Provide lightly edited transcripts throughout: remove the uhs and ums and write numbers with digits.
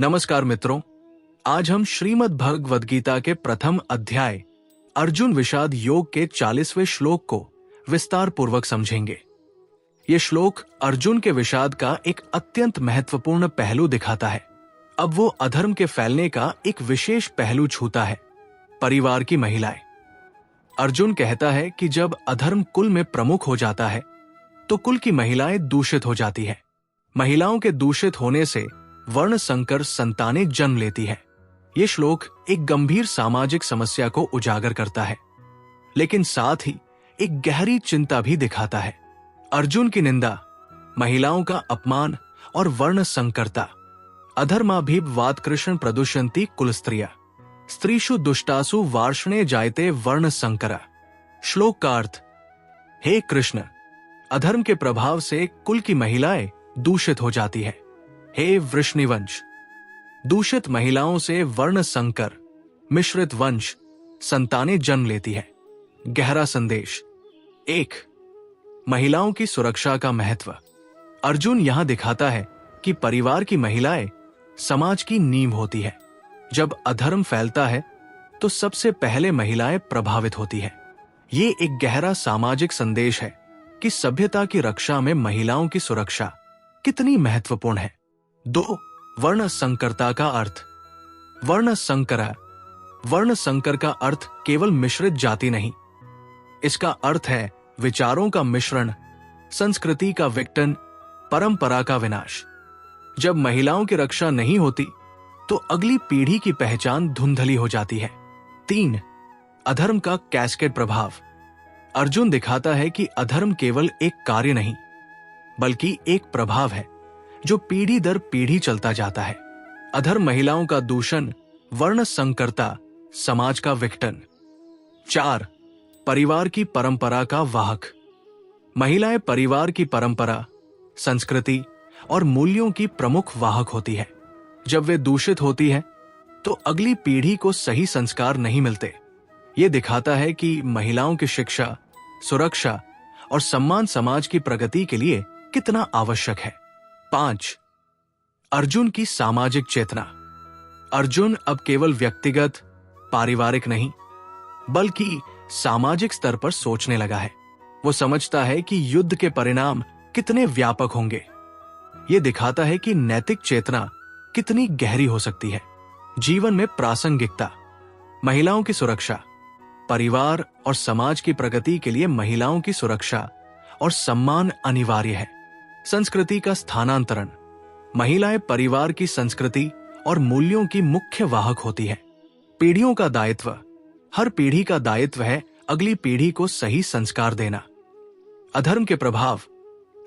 नमस्कार मित्रों, आज हम श्रीमद् भगवद गीता के प्रथम अध्याय अर्जुन विषाद योग के 40वें श्लोक को विस्तार पूर्वक समझेंगे। ये श्लोक अर्जुन के विषाद का एक अत्यंत महत्वपूर्ण पहलू दिखाता है। अब वो अधर्म के फैलने का एक विशेष पहलू छूता है, परिवार की महिलाएं। अर्जुन कहता है कि जब अधर्म कुल में प्रमुख हो जाता है तो कुल की महिलाएं दूषित हो जाती है। महिलाओं के दूषित होने से वर्ण संकर संतानें जन्म लेती है। ये श्लोक एक गंभीर सामाजिक समस्या को उजागर करता है, लेकिन साथ ही एक गहरी चिंता भी दिखाता है। अर्जुन की निंदा, महिलाओं का अपमान और वर्ण संकरता। अधर्माभिवाद कृष्ण प्रदुष्यंती कुलस्त्रिया स्त्रीषु दुष्टासु वार्ष्णे जायते वर्ण संकरा। श्लोक का अर्थ, हे कृष्ण, अधर्म के प्रभाव से कुल की महिलाएं दूषित हो जाती है। हे वृष्णिवंश, दूषित महिलाओं से वर्ण संकर मिश्रित वंश संतानें जन्म लेती है। गहरा संदेश। 1. महिलाओं की सुरक्षा का महत्व। अर्जुन यहां दिखाता है कि परिवार की महिलाएं समाज की नींव होती है। जब अधर्म फैलता है तो सबसे पहले महिलाएं प्रभावित होती है। ये एक गहरा सामाजिक संदेश है कि सभ्यता की रक्षा में महिलाओं की सुरक्षा कितनी महत्वपूर्ण है। 2. वर्ण संकरता का अर्थ। वर्ण संकर का अर्थ केवल मिश्रित जाति नहीं, इसका अर्थ है विचारों का मिश्रण, संस्कृति का विघटन, परंपरा का विनाश। जब महिलाओं की रक्षा नहीं होती तो अगली पीढ़ी की पहचान धुंधली हो जाती है। 3. अधर्म का कैस्केड प्रभाव। अर्जुन दिखाता है कि अधर्म केवल एक कार्य नहीं, बल्कि एक प्रभाव है जो पीढ़ी दर पीढ़ी चलता जाता है। अधर्म महिलाओं का दूषण, वर्ण संकरता, समाज का विघटन। 4. परिवार की परंपरा का वाहक। महिलाएं परिवार की परंपरा, संस्कृति और मूल्यों की प्रमुख वाहक होती है। जब वे दूषित होती है तो अगली पीढ़ी को सही संस्कार नहीं मिलते। ये दिखाता है कि महिलाओं की शिक्षा, सुरक्षा और सम्मान समाज की प्रगति के लिए कितना आवश्यक है। 5. अर्जुन की सामाजिक चेतना। अर्जुन अब केवल व्यक्तिगत, पारिवारिक नहीं, बल्कि सामाजिक स्तर पर सोचने लगा है। वो समझता है कि युद्ध के परिणाम कितने व्यापक होंगे। ये दिखाता है कि नैतिक चेतना कितनी गहरी हो सकती है। जीवन में प्रासंगिकता। महिलाओं की सुरक्षा। परिवार और समाज की प्रगति के लिए महिलाओं की सुरक्षा और सम्मान अनिवार्य है। संस्कृति का स्थानांतरण। महिलाएं परिवार की संस्कृति और मूल्यों की मुख्य वाहक होती है। पीढ़ियों का दायित्व। हर पीढ़ी का दायित्व है अगली पीढ़ी को सही संस्कार देना। अधर्म के प्रभाव।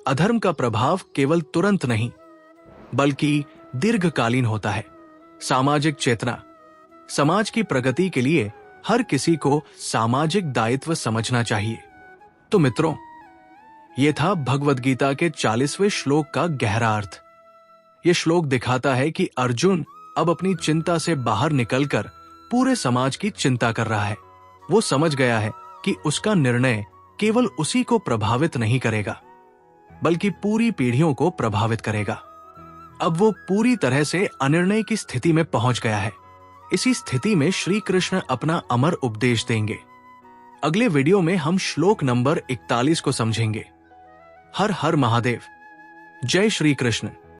अधर्म का प्रभाव केवल तुरंत नहीं, बल्कि दीर्घकालीन होता है। सामाजिक चेतना। समाज की प्रगति के लिए हर किसी को सामाजिक दायित्व समझना चाहिए। तो मित्रों, ये था भगवद गीता के 40वें श्लोक का गहरा अर्थ। ये श्लोक दिखाता है कि अर्जुन अब अपनी चिंता से बाहर निकलकर पूरे समाज की चिंता कर रहा है। वो समझ गया है कि उसका निर्णय केवल उसी को प्रभावित नहीं करेगा, बल्कि पूरी पीढ़ियों को प्रभावित करेगा। अब वो पूरी तरह से अनिर्णय की स्थिति में पहुंच गया है। इसी स्थिति में श्री कृष्ण अपना अमर उपदेश देंगे। अगले वीडियो में हम श्लोक नंबर 41 को समझेंगे। हर हर महादेव। जय श्री कृष्ण।